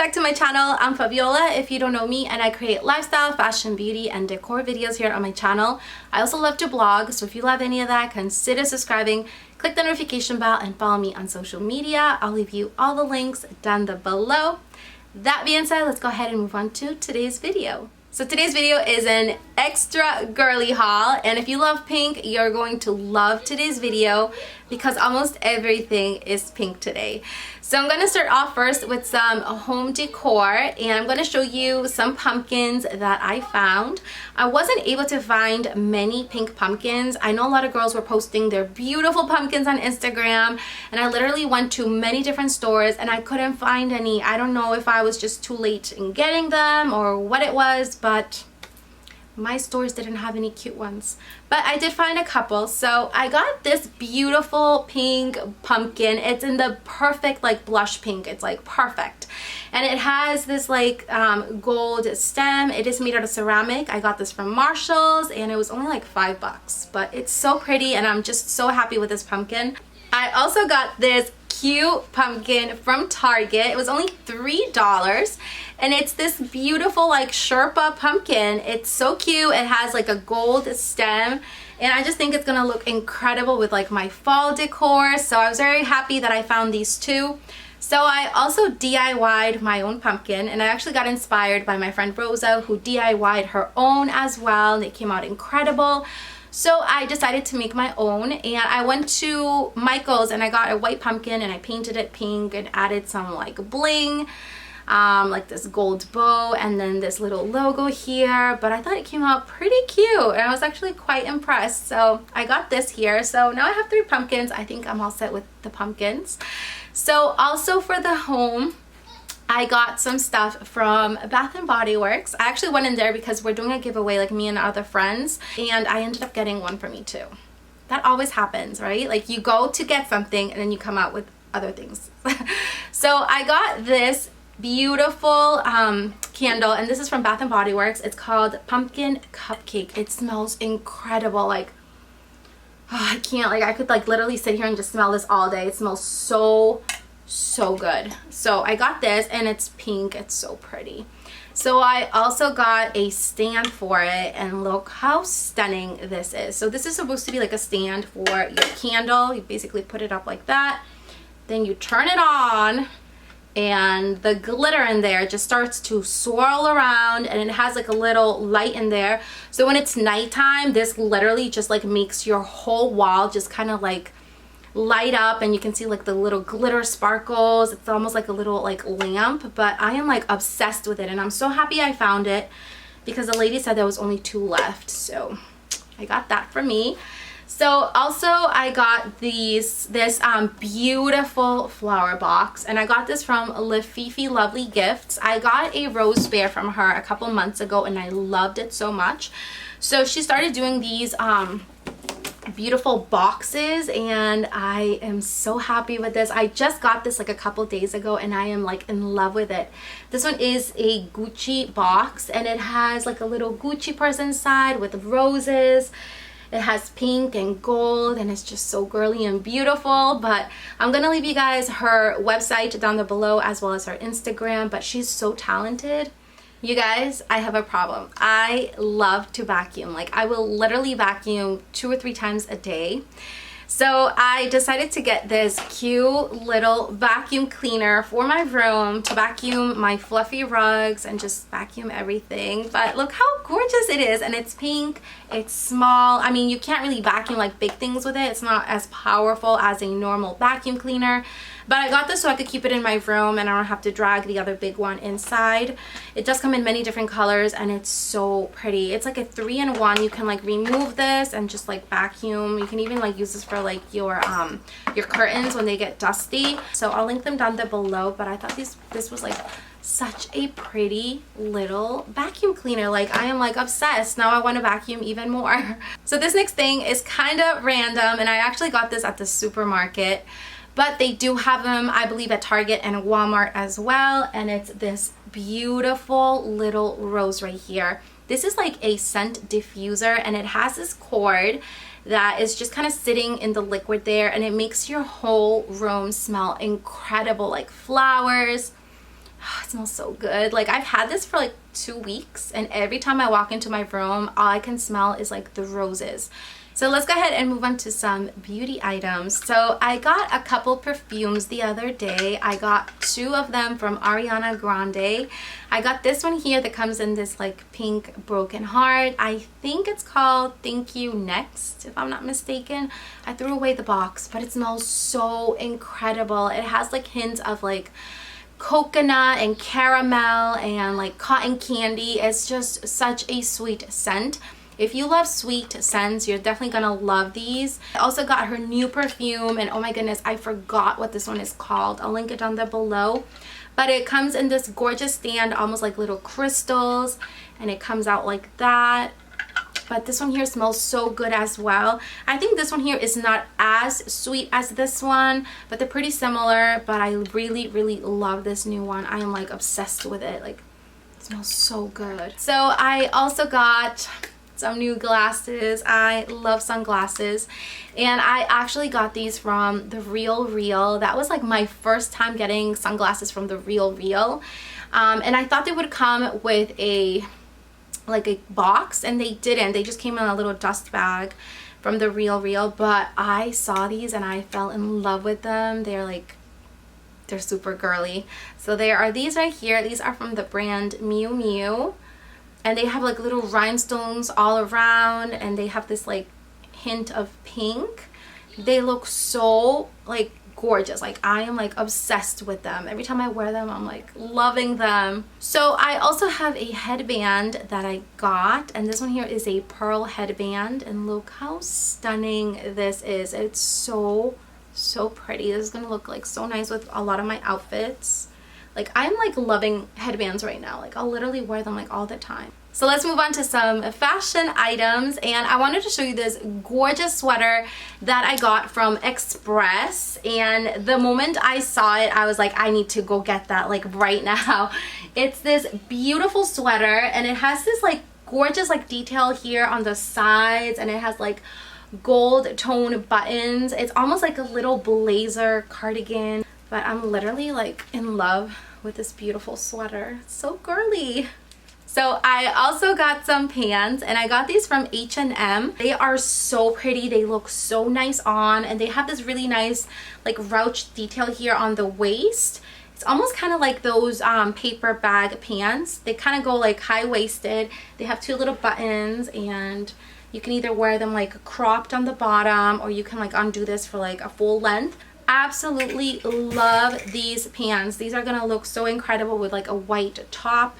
back to my channel. I'm Fabiola if you don't know me, and I create lifestyle, fashion, beauty, and decor videos here on my channel. I also love to blog, so if you love any of that, consider subscribing, click the notification bell, and follow me on social media. I'll leave you all the links down below. That being said, let's go ahead and move on to today's video. So today's video is an extra girly haul, and if you love pink, you're going to love today's video because almost everything is pink today. So I'm going to start off first with some home decor, and I'm going to show you some pumpkins that I found. I wasn't able to find many pink pumpkins. I know a lot of girls were posting their beautiful pumpkins on Instagram, and I literally went to many different stores and I couldn't find any. I don't know if I was just too late in getting them or what it was, but my stores didn't have any cute ones. But I did find a couple. So I got this beautiful pink pumpkin. It's in the perfect like blush pink. It's like perfect. And it has this like gold stem. It is made out of ceramic. I got this from Marshall's and it was only like $5. But it's so pretty and I'm just so happy with this pumpkin. I also got this cute pumpkin from Target. It was only $3 and it's this beautiful like Sherpa pumpkin. It's so cute. It has like a gold stem and I just think it's gonna look incredible with like my fall decor. So I was very happy that I found these two. So I also DIY'd my own pumpkin, and I actually got inspired by my friend Rosa, who DIY'd her own as well, and it came out incredible. So I decided to make my own, and I went to Michael's and I got a white pumpkin and I painted it pink and added some like bling, like this gold bow and then this little logo here. But I thought it came out pretty cute and I was actually quite impressed. So I got this here. So now I have 3 pumpkins. I think I'm all set with the pumpkins. So also for the home, I got some stuff from Bath & Body Works. I actually went in there because we're doing a giveaway, like me and other friends, and I ended up getting one for me too. That always happens, right? Like you go to get something and then you come out with other things. So I got this beautiful candle, and this is from Bath & Body Works. It's called Pumpkin Cupcake. It smells incredible. Like, oh, I can't, like I could like literally sit here and just smell this all day. It smells so good. So I got this and it's pink. It's so pretty. So I also got a stand for it, and look how stunning this is. So this is supposed to be like a stand for your candle. You basically put it up like that, then you turn it on and the glitter in there just starts to swirl around, and it has like a little light in there. So when it's nighttime, this literally just like makes your whole wall just kind of like light up, and you can see like the little glitter sparkles. It's almost like a little like lamp, but I am like obsessed with it, and I'm so happy I found it because the lady said there was only 2 left. So I got that for me. So also I got this beautiful flower box, and I got this from Fifi Lovely Gifts. I got a rose bear from her a couple months ago and I loved it so much. So she started doing these beautiful boxes, and I am so happy with this. I just got this like a couple days ago and I am like in love with it. This one is a Gucci box, and it has like a little Gucci purse inside with roses. It has pink and gold, and it's just so girly and beautiful. But I'm gonna leave you guys her website down below as well as her Instagram. But she's so talented. You guys, I have a problem. I love to vacuum. Like I will literally vacuum 2 or 3 times a day. So I decided to get this cute little vacuum cleaner for my room to vacuum my fluffy rugs and just vacuum everything. But look how gorgeous it is, and it's pink, it's small. I mean, you can't really vacuum like big things with it. It's not as powerful as a normal vacuum cleaner. But I got this so I could keep it in my room and I don't have to drag the other big one inside. It does come in many different colors and it's so pretty. It's like a 3-in-1. You can like remove this and just like vacuum. You can even like use this for like your curtains when they get dusty. So I'll link them down there below. But I thought this was like such a pretty little vacuum cleaner. Like I am like obsessed. Now I want to vacuum even more. So this next thing is kind of random, and I actually got this at the supermarket. But they do have them, I believe, at Target and Walmart as well. And it's this beautiful little rose right here. This is like a scent diffuser, and it has this cord that is just kind of sitting in the liquid there, and it makes your whole room smell incredible, like flowers, Oh, it smells so good. Like I've had this for like 2 weeks, and every time I walk into my room, all I can smell is like the roses. So let's go ahead and move on to some beauty items. So I got a couple perfumes the other day. I got 2 of them from Ariana Grande. I got this one here that comes in this like pink broken heart. I think it's called Thank You Next, if I'm not mistaken. I threw away the box, but it smells so incredible. It has like hints of like coconut and caramel and like cotton candy. It's just such a sweet scent. If you love sweet scents, you're definitely gonna love these. I also got her new perfume, and oh my goodness, I forgot what this one is called. I'll link it down there below. But it comes in this gorgeous stand, almost like little crystals, and it comes out like that. But this one here smells so good as well. I think this one here is not as sweet as this one, but they're pretty similar. But I really, really love this new one. I am like obsessed with it. Like, it smells so good. So I also got some new glasses. I love sunglasses, and I actually got these from The Real Real. That was like my first time getting sunglasses from The Real Real, and I thought they would come with a box, and they didn't. They just came in a little dust bag from The Real Real. But I saw these and I fell in love with them. They're super girly. So there are these right here. These are from the brand Miu Miu. And they have like little rhinestones all around, and they have this like hint of pink. They look so like gorgeous. Like I am like obsessed with them. Every time I wear them, I'm like loving them. So I also have a headband that I got, and this one here is a pearl headband, and look how stunning this is. It's so pretty. This is gonna look like so nice with a lot of my outfits. Like I'm like loving headbands right now. Like I'll literally wear them like all the time. So let's move on to some fashion items, and I wanted to show you this gorgeous sweater that I got from Express. And the moment I saw it, I was like, I need to go get that like right now. It's this beautiful sweater, and it has this like gorgeous like detail here on the sides, and it has like gold tone buttons. It's almost like a little blazer cardigan. But I'm literally like in love with this beautiful sweater. It's so girly. So I also got some pants, and I got these from H&M. They are so pretty. They look so nice on, and they have this really nice like ruched detail here on the waist. It's almost kind of like those paper bag pants. They kind of go like high-waisted. They have 2 little buttons, and you can either wear them like cropped on the bottom, or you can like undo this for like a full length. Absolutely love these pants. These are gonna look so incredible with like a white top.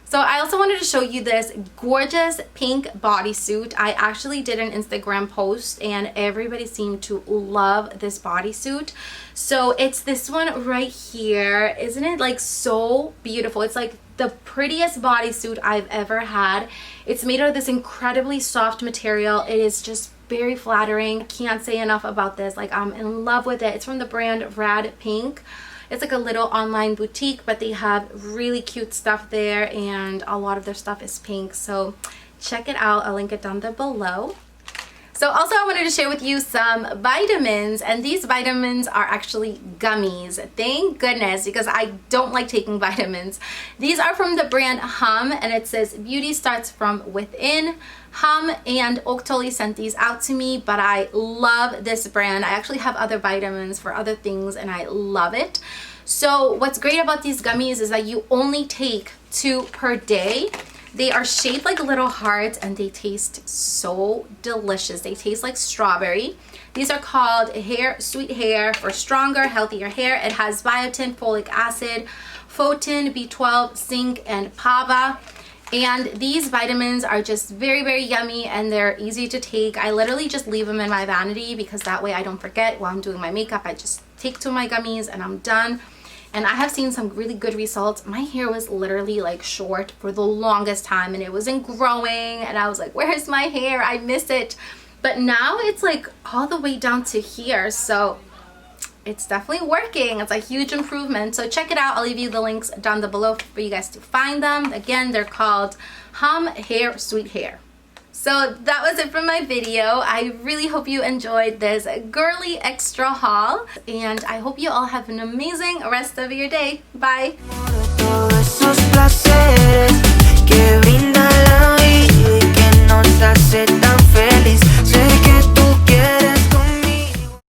So I also wanted to show you this gorgeous pink bodysuit. I actually did an Instagram post, and everybody seemed to love this bodysuit. So it's this one right here. Isn't it like so beautiful? It's like the prettiest bodysuit I've ever had. It's made out of this incredibly soft material. It is just very flattering. Can't say enough about this. Like I'm in love with it. It's from the brand Rad Pink. It's like a little online boutique, but they have really cute stuff there, and a lot of their stuff is pink. So check it out. I'll link it down there below. So also I wanted to share with you some vitamins, and these vitamins are actually gummies. Thank goodness, because I don't like taking vitamins. These are from the brand Hum, and it says beauty starts from within. Hum and Octoly sent these out to me, but I love this brand. I actually have other vitamins for other things, and I love it. So what's great about these gummies is that you only take 2 per day. They are shaped like little hearts, and they taste so delicious. They taste like strawberry. These are called Sweet Hair for stronger, healthier hair. It has biotin, folic acid, photin, B12, zinc, and PAVA. And these vitamins are just very yummy, and they're easy to take. I literally just leave them in my vanity, because that way I don't forget while I'm doing my makeup. I just take 2 of my gummies and I'm done. And I have seen some really good results. My hair was literally like short for the longest time, and it wasn't growing, and I was like, where's my hair? I miss it. But now it's like all the way down to here. So it's definitely working. It's a huge improvement. So check it out. I'll leave you the links down below for you guys to find them. Again, they're called Hum Hair Sweet Hair. So that was it for my video. I really hope you enjoyed this girly extra haul, and I hope you all have an amazing rest of your day. Bye. esos placeres.